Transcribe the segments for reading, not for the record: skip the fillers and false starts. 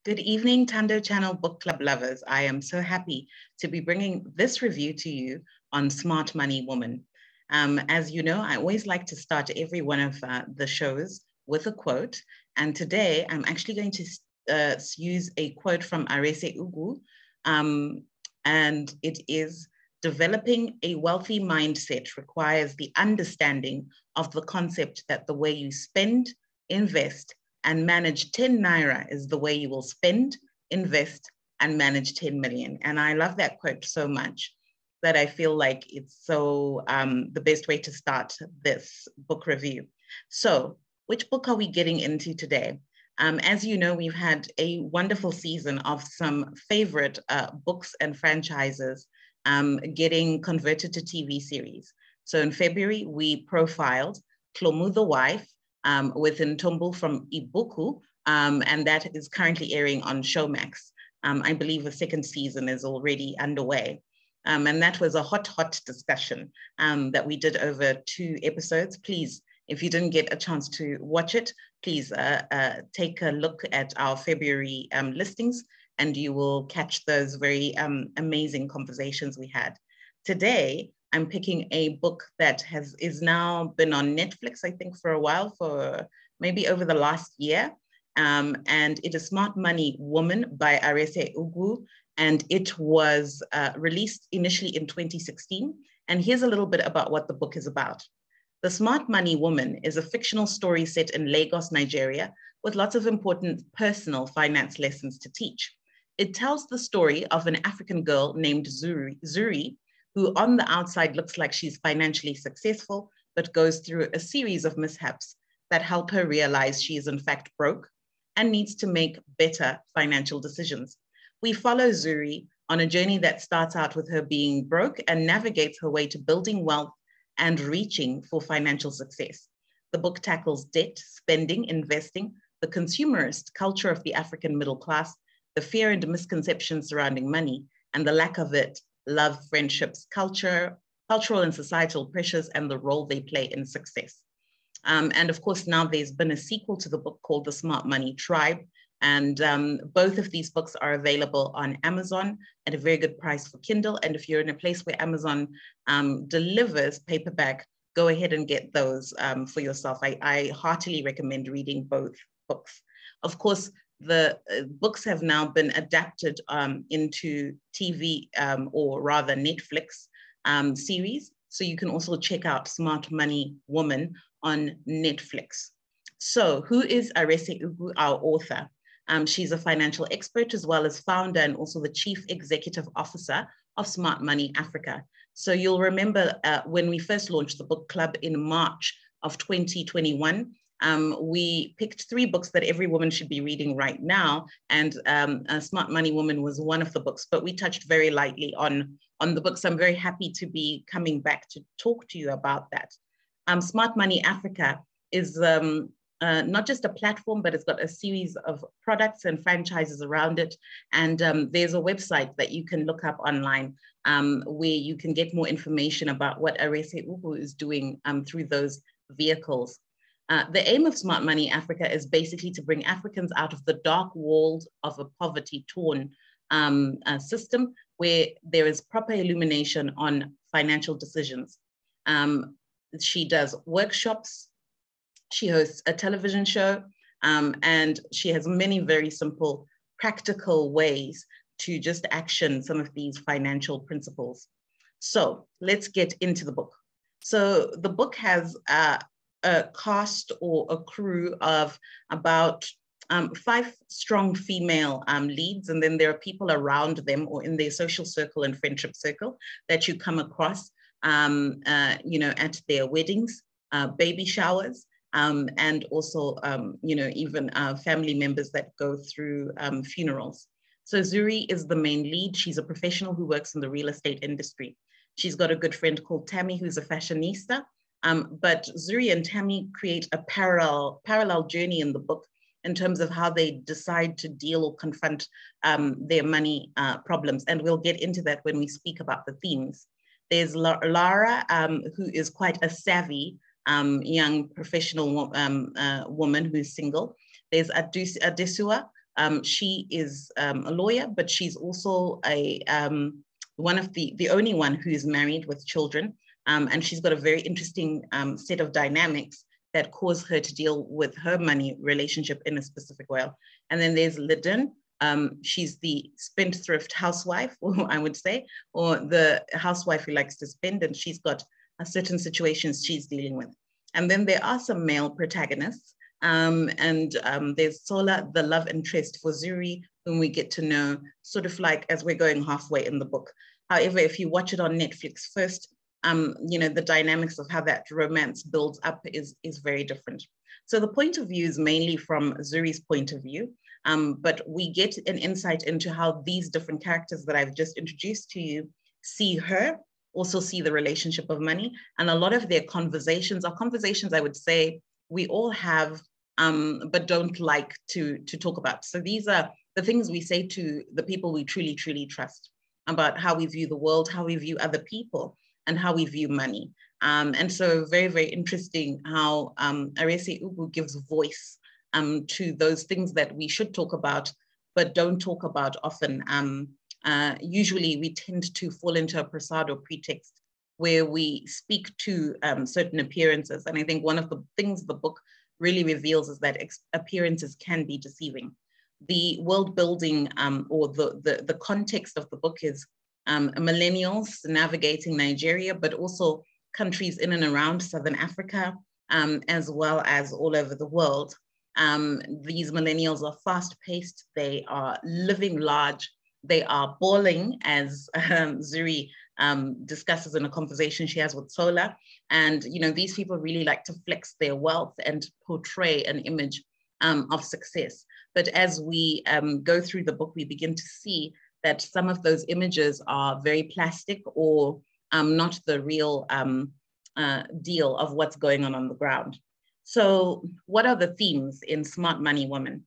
Good evening, Tando Channel Book Club lovers. I am so happy to be bringing this review to you on Smart Money Woman. As you know, I always like to start every one of the shows with a quote. And today I'm actually going to use a quote from Arese Ugwu. And it is, developing a wealthy mindset requires the understanding of the concept that the way you spend, invest, and manage 10 Naira is the way you will spend, invest, and manage 10 million. And I love that quote so much that I feel like it's so the best way to start this book review. So which book are we getting into today? As you know, we've had a wonderful season of some favorite books and franchises getting converted to TV series. So in February, we profiled Klomu the Wife, with Ntombu from Ugwu, and that is currently airing on Showmax. I believe the second season is already underway. And that was a hot discussion that we did over 2 episodes. Please, if you didn't get a chance to watch it, please take a look at our February listings, and you will catch those very amazing conversations we had. Today, I'm picking a book that is now been on Netflix, I think, for a while, for maybe over the last year. And it is Smart Money Woman by Arese Ugwu. And it was released initially in 2016. And here's a little bit about what the book is about. The Smart Money Woman is a fictional story set in Lagos, Nigeria, with lots of important personal finance lessons to teach. It tells the story of an African girl named Zuri, who on the outside looks like she's financially successful, but goes through a series of mishaps that help her realize she is in fact broke and needs to make better financial decisions. We follow Zuri on a journey that starts out with her being broke and navigates her way to building wealth and reaching for financial success. The book tackles debt, spending, investing, the consumerist culture of the African middle class, the fear and misconceptions surrounding money, and the lack of it, love, friendships, cultural and societal pressures, and the role they play in success. And of course, now there's been a sequel to the book called The Smart Money Tribe. And both of these books are available on Amazon at a very good price for Kindle. And if you're in a place where Amazon delivers paperback, go ahead and get those for yourself. I heartily recommend reading both books. Of course, the books have now been adapted into TV or rather Netflix series. So you can also check out Smart Money Woman on Netflix. So who is Arese Ugwu, our author? She's a financial expert as well as founder and also the chief executive officer of Smart Money Africa. So you'll remember when we first launched the book club in March of 2021, we picked 3 books that every woman should be reading right now. And Smart Money Woman was one of the books, but we touched very lightly on the books. I'm very happy to be coming back to talk to you about that. Smart Money Africa is not just a platform, but it's got a series of products and franchises around it. And there's a website that you can look up online where you can get more information about what Arese Ugwu is doing through those vehicles. The aim of Smart Money Africa is basically to bring Africans out of the dark world of a poverty-torn system where there is proper illumination on financial decisions. She does workshops, she hosts a television show, and she has many very simple, practical ways to just action some of these financial principles. So let's get into the book. So the book has a cast or a crew of about 5 strong female leads, and then there are people around them or in their social circle and friendship circle that you come across, you know, at their weddings, baby showers, and also, you know, even family members that go through funerals. So Zuri is the main lead. She's a professional who works in the real estate industry. She's got a good friend called Tammy, who's a fashionista. But Zuri and Tammy create a parallel journey in the book in terms of how they decide to deal or confront their money problems. And we'll get into that when we speak about the themes. There's Lara, who is quite a savvy young professional woman who's single. There's Adesua, She is a lawyer, but she's also one of the only one who is married with children. And she's got a very interesting set of dynamics that cause her to deal with her money relationship in a specific way. And then there's Lyden. She's the spendthrift housewife, I would say, or the housewife who likes to spend, and she's got certain situations she's dealing with. And then there are some male protagonists. There's Sola, the love interest for Zuri, whom we get to know sort of like as we're going halfway in the book. However, if you watch it on Netflix first, the dynamics of how that romance builds up is very different. So the point of view is mainly from Zuri's point of view, but we get an insight into how these different characters that I've just introduced to you see her, also see the relationship of money, and a lot of their conversations are conversations I would say we all have, but don't like to talk about. So these are the things we say to the people we truly, truly trust about how we view the world, how we view other people, and how we view money. And so very, very interesting how Arese Ugwu gives voice to those things that we should talk about, but don't talk about often. Usually we tend to fall into a prasad or pretext where we speak to certain appearances. And I think one of the things the book really reveals is that appearances can be deceiving. The world building or the context of the book is millennials navigating Nigeria, but also countries in and around Southern Africa, as well as all over the world. These millennials are fast-paced, they are living large, they are balling, as Zuri discusses in a conversation she has with Sola. And these people really like to flex their wealth and portray an image of success. But as we go through the book, we begin to see that some of those images are very plastic or not the real deal of what's going on the ground. So what are the themes in Smart Money Woman?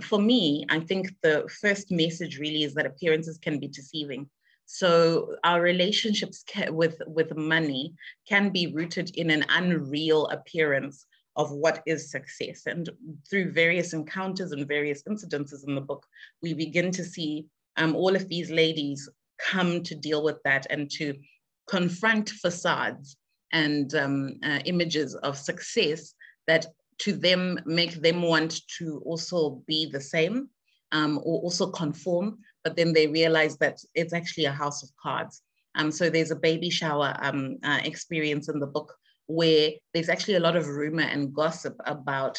For me, I think the first message really is that appearances can be deceiving. So our relationships with money can be rooted in an unreal appearance of what is success. And through various encounters and various incidences in the book, we begin to see all of these ladies come to deal with that and to confront facades and images of success that to them make them want to also be the same or also conform, but then they realize that it's actually a house of cards. So there's a baby shower experience in the book where there's actually a lot of rumor and gossip about,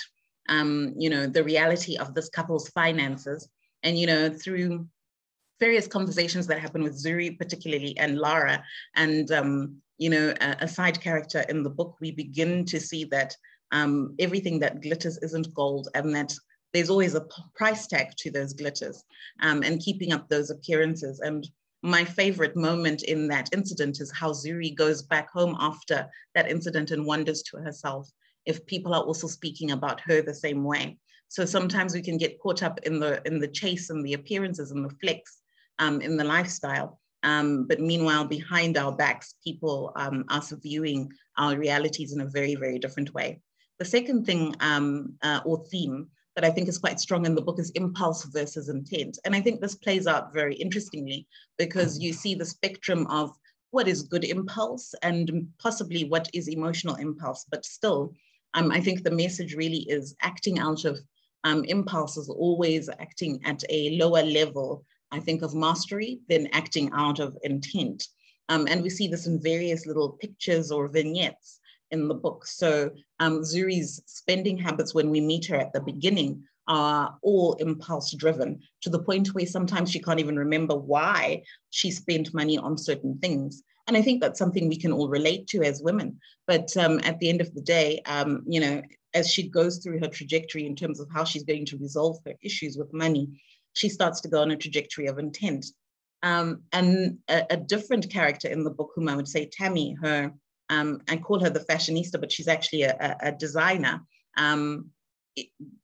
the reality of this couple's finances. And, through various conversations that happen with Zuri particularly and Lara and, a side character in the book, we begin to see that everything that glitters isn't gold and that there's always a price tag to those glitters and keeping up those appearances. And my favorite moment in that incident is how Zuri goes back home after that incident and wonders to herself if people are also speaking about her the same way. So sometimes we can get caught up in the chase and the appearances and the flex in the lifestyle. But meanwhile, behind our backs, people are viewing our realities in a very, very different way. The second thing or theme that I think is quite strong in the book is impulse versus intent. And I think this plays out very interestingly because you see the spectrum of what is good impulse and possibly what is emotional impulse. But still, I think the message really is acting out of impulse is always acting at a lower level, I think, of mastery than acting out of intent. And we see this in various little pictures or vignettes in the book. So Zuri's spending habits when we meet her at the beginning are all impulse driven to the point where sometimes she can't even remember why she spent money on certain things. And I think that's something we can all relate to as women. But at the end of the day, as she goes through her trajectory in terms of how she's going to resolve her issues with money, she starts to go on a trajectory of intent. And a different character in the book, whom I would say Tammy, her, I call her the fashionista, but she's actually a designer,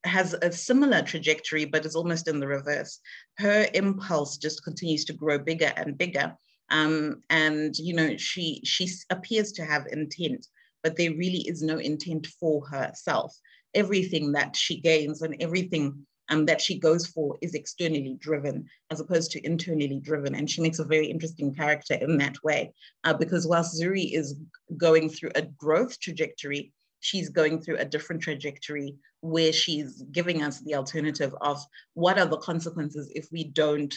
has a similar trajectory, but is almost in the reverse. Her impulse just continues to grow bigger and bigger. And, she appears to have intent, but there really is no intent for herself. Everything that she gains and everything that she goes for is externally driven as opposed to internally driven. And she makes a very interesting character in that way, because whilst Zuri is going through a growth trajectory, she's going through a different trajectory where she's giving us the alternative of what are the consequences if we don't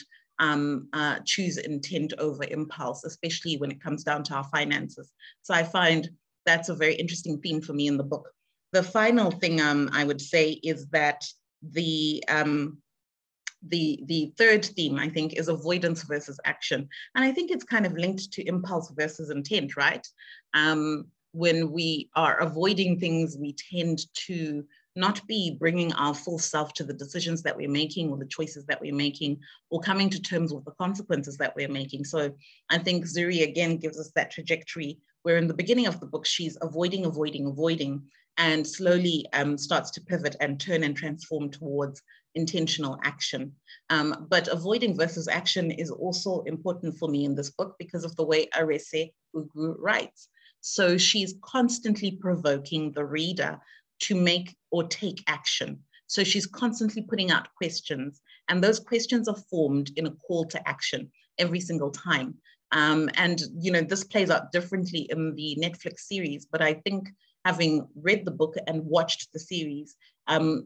choose intent over impulse, especially when it comes down to our finances. So I find that's a very interesting theme for me in the book. The final thing I would say is that the third theme, I think, is avoidance versus action. And I think it's kind of linked to impulse versus intent, right? When we are avoiding things, we tend to not be bringing our full self to the decisions that we're making or the choices that we're making or coming to terms with the consequences that we're making. So I think Zuri again gives us that trajectory where in the beginning of the book, she's avoiding, and slowly starts to pivot and turn and transform towards intentional action. But avoiding versus action is also important for me in this book because of the way Arese Ugwu writes. So she's constantly provoking the reader to make or take action. So she's constantly putting out questions, and those questions are formed in a call to action every single time. And, you know, this plays out differently in the Netflix series, but I think having read the book and watched the series,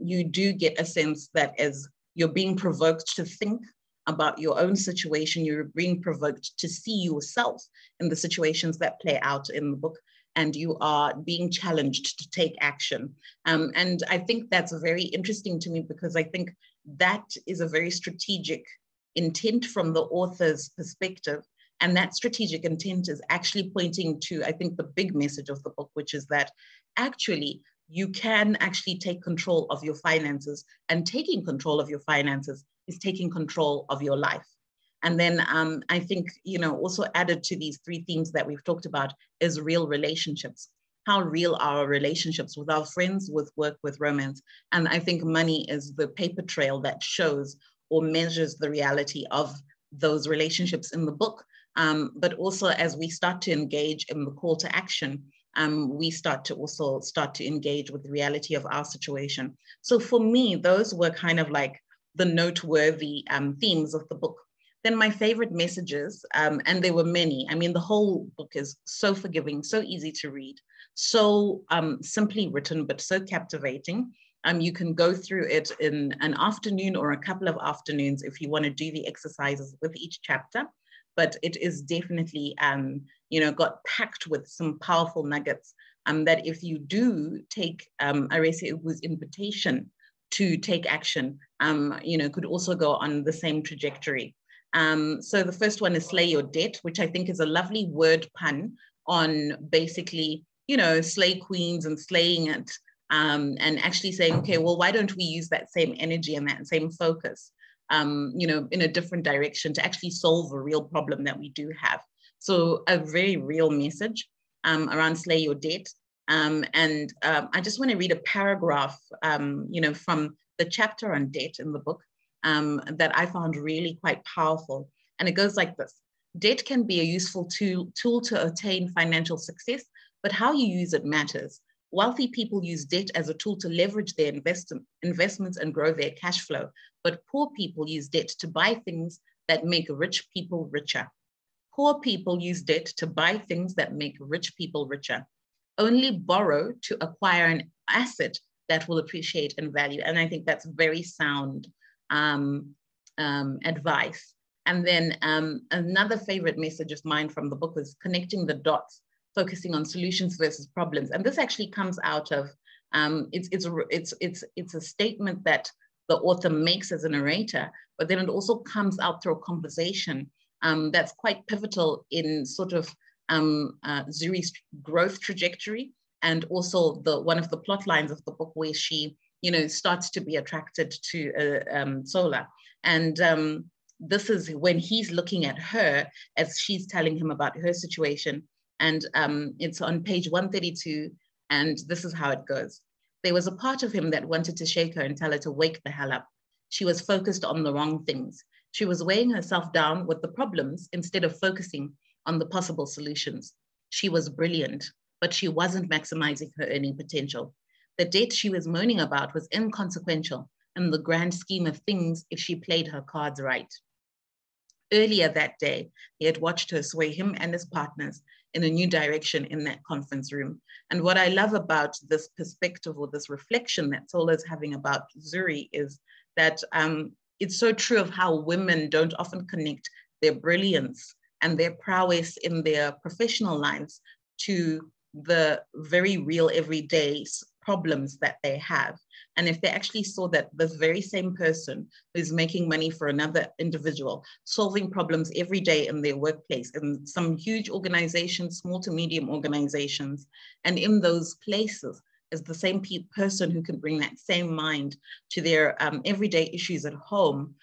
you do get a sense that as you're being provoked to think about your own situation, you're being provoked to see yourself in the situations that play out in the book, and you are being challenged to take action. And I think that's very interesting to me because I think that is a very strategic intent from the author's perspective. And that strategic intent is actually pointing to, I think, the big message of the book, which is that actually you can actually take control of your finances, and taking control of your finances is taking control of your life. And then I think, you know, also added to these three themes that we've talked about is real relationships. How real are our relationships with our friends, with work, with romance? And I think money is the paper trail that shows or measures the reality of those relationships in the book. But also as we start to engage in the call to action, we start to engage with the reality of our situation. So for me, those were kind of like the noteworthy themes of the book. Then my favorite messages, and there were many. I mean, the whole book is so forgiving, so easy to read, so simply written, but so captivating. You can go through it in an afternoon or a couple of afternoons if you want to do the exercises with each chapter. But it is definitely, you know, got packed with some powerful nuggets that if you do take Arese Ugwu's invitation to take action, you know, could also go on the same trajectory. So the first one is slay your debt, which I think is a lovely word pun on basically, you know, slay queens and slaying it, and actually saying, okay, well, why don't we use that same energy and that same focus, you know, in a different direction to actually solve a real problem that we do have. So a very real message around slay your debt. And I just want to read a paragraph, you know, from the chapter on debt in the book that I found really quite powerful. And it goes like this: debt can be a useful tool to attain financial success, but how you use it matters. Wealthy people use debt as a tool to leverage their investments and grow their cash flow, but poor people use debt to buy things that make rich people richer. Poor people use debt to buy things that make rich people richer. Only borrow to acquire an asset that will appreciate in value. And I think that's very sound advice. And then another favorite message of mine from the book was connecting the dots, focusing on solutions versus problems. And this actually comes out of, it's a statement that the author makes as a narrator, but then it also comes out through a conversation that's quite pivotal in sort of Zuri's growth trajectory, and also one of the plot lines of the book where she, you know, starts to be attracted to Sola. And this is when he's looking at her as she's telling him about her situation. And it's on page 132, and this is how it goes. There was a part of him that wanted to shake her and tell her to wake the hell up. She was focused on the wrong things. She was weighing herself down with the problems instead of focusing on the possible solutions. She was brilliant, but she wasn't maximizing her earning potential. The debt she was moaning about was inconsequential, in the grand scheme of things if she played her cards right. Earlier that day, he had watched her sway him and his partners in a new direction in that conference room. And what I love about this perspective or this reflection that Sola is having about Zuri is that it's so true of how women don't often connect their brilliance and their prowess in their professional lives to the very real everyday problems that they have. And if they actually saw that this very same person who's making money for another individual, solving problems every day in their workplace, in some huge organizations, small to medium organizations, and in those places is the same person who can bring that same mind to their everyday issues at home,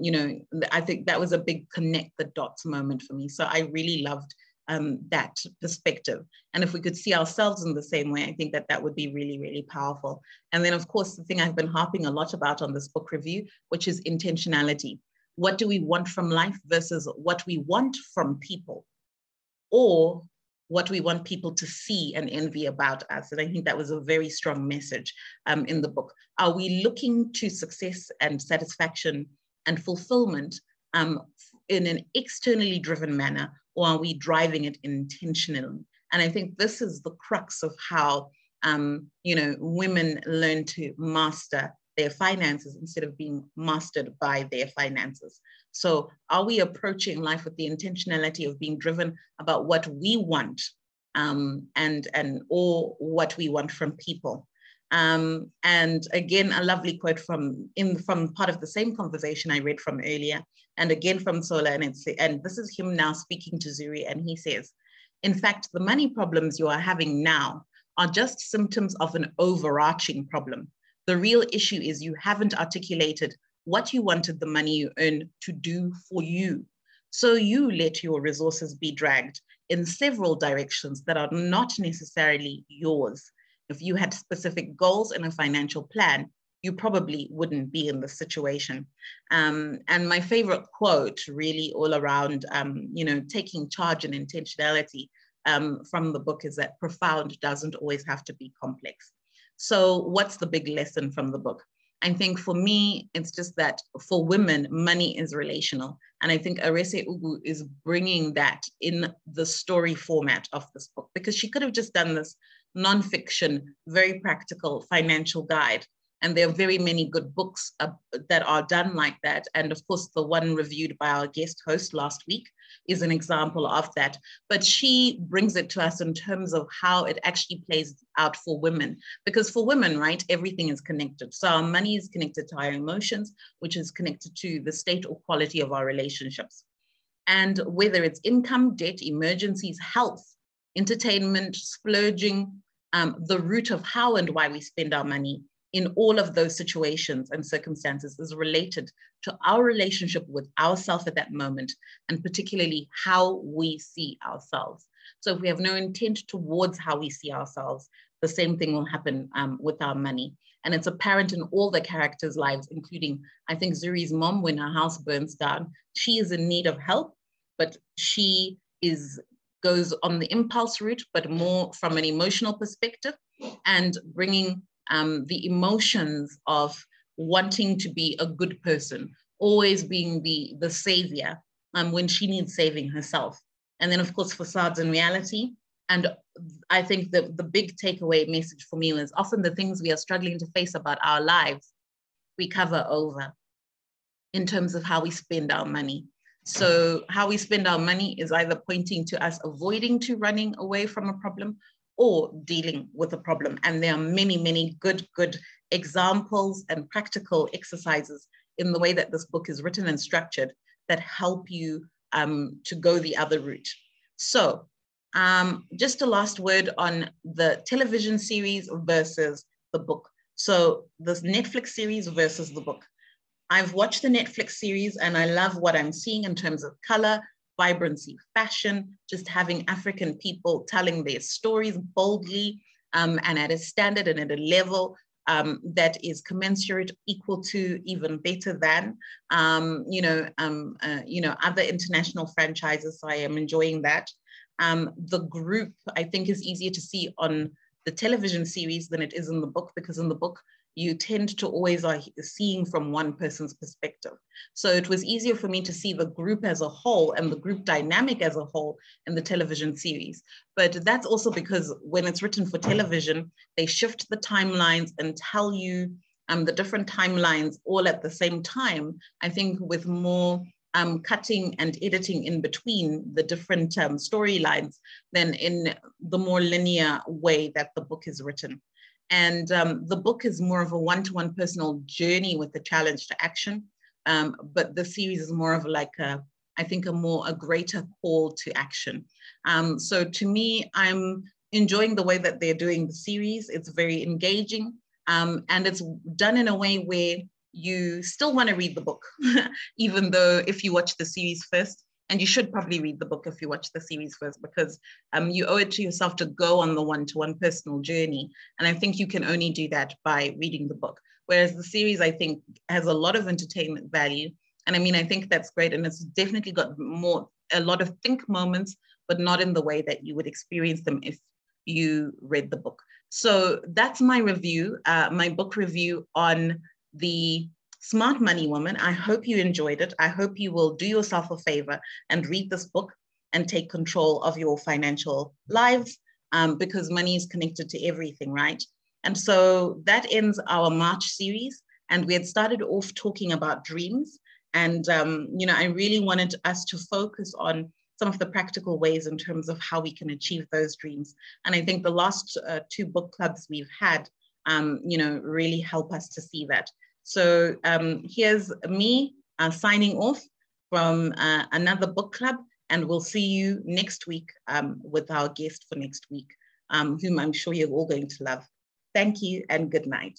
you know, I think that was a big connect the dots moment for me. So I really loved that perspective. And if we could see ourselves in the same way, I think that that would be really, really powerful. And then of course, the thing I've been harping a lot about on this book review, which is intentionality. What do we want from life versus what we want from people, or what we want people to see and envy about us. And I think that was a very strong message in the book. Are we looking to success and satisfaction and fulfillment in an externally driven manner, or are we driving it intentionally? And I think this is the crux of how you know, women learn to master their finances instead of being mastered by their finances. So are we approaching life with the intentionality of being driven about what we want or what we want from people? And again, a lovely quote from part of the same conversation I read from earlier, and again from Sola, and this is him now speaking to Zuri, and he says, in fact, the money problems you are having now are just symptoms of an overarching problem. The real issue is you haven't articulated what you wanted the money you earn to do for you. So you let your resources be dragged in several directions that are not necessarily yours. If you had specific goals and a financial plan, you probably wouldn't be in this situation. And my favorite quote really all around, you know, taking charge and intentionality from the book is that profound doesn't always have to be complex. So what's the big lesson from the book? I think for me, it's just that for women, money is relational. And I think Arese Ugwu is bringing that in the story format of this book, because she could have just done this nonfiction, very practical financial guide. And there are very many good books that are done like that. And of course, the one reviewed by our guest host last week is an example of that. But she brings it to us in terms of how it actually plays out for women. Because for women, right, everything is connected. So our money is connected to our emotions, which is connected to the state or quality of our relationships. And whether it's income, debt, emergencies, health, entertainment, splurging, the root of how and why we spend our money in all of those situations and circumstances is related to our relationship with ourselves at that moment, and particularly how we see ourselves. So if we have no intent towards how we see ourselves, the same thing will happen with our money. And it's apparent in all the characters' lives, including, I think, Zuri's mom, when her house burns down. She is in need of help, but she goes on the impulse route, but more from an emotional perspective, and bringing the emotions of wanting to be a good person, always being the savior when she needs saving herself. And then of course, facades and reality. And I think the big takeaway message for me was often the things we are struggling to face about our lives, we cover over in terms of how we spend our money. So how we spend our money is either pointing to us avoiding to running away from a problem or dealing with a problem. And there are many, many good examples and practical exercises in the way that this book is written and structured that help you to go the other route. So just a last word on the television series versus the book. So this Netflix series versus the book. I've watched the Netflix series and I love what I'm seeing in terms of color, vibrancy, fashion, just having African people telling their stories boldly and at a standard and at a level that is commensurate, equal to, even better than, other international franchises. So I am enjoying that. The group, I think, is easier to see on the television series than it is in the book, because in the book, you tend to always are seeing from one person's perspective. So it was easier for me to see the group as a whole and the group dynamic as a whole in the television series. But that's also because when it's written for television, they shift the timelines and tell you the different timelines all at the same time, I think with more cutting and editing in between the different storylines than in the more linear way that the book is written. And the book is more of a one-to-one personal journey with the challenge to action. But the series is more of like I think a greater call to action. So to me, I'm enjoying the way that they're doing the series. It's very engaging. And it's done in a way where you still want to read the book, even though if you watch the series first, and you should probably read the book if you watch the series first, because you owe it to yourself to go on the one-to-one personal journey. And I think you can only do that by reading the book. Whereas the series, I think, has a lot of entertainment value. And I mean, I think that's great. And it's definitely got a lot of think moments, but not in the way that you would experience them if you read the book. So that's my review, my book review on the Smart Money Woman. I hope you enjoyed it. I hope you will do yourself a favor and read this book and take control of your financial lives, because money is connected to everything, right? And so that ends our March series. And we had started off talking about dreams. And, I really wanted us to focus on some of the practical ways in terms of how we can achieve those dreams. And I think the last two book clubs we've had, really help us to see that. So here's me signing off from another book club, and we'll see you next week with our guest for next week, whom I'm sure you're all going to love. Thank you and good night.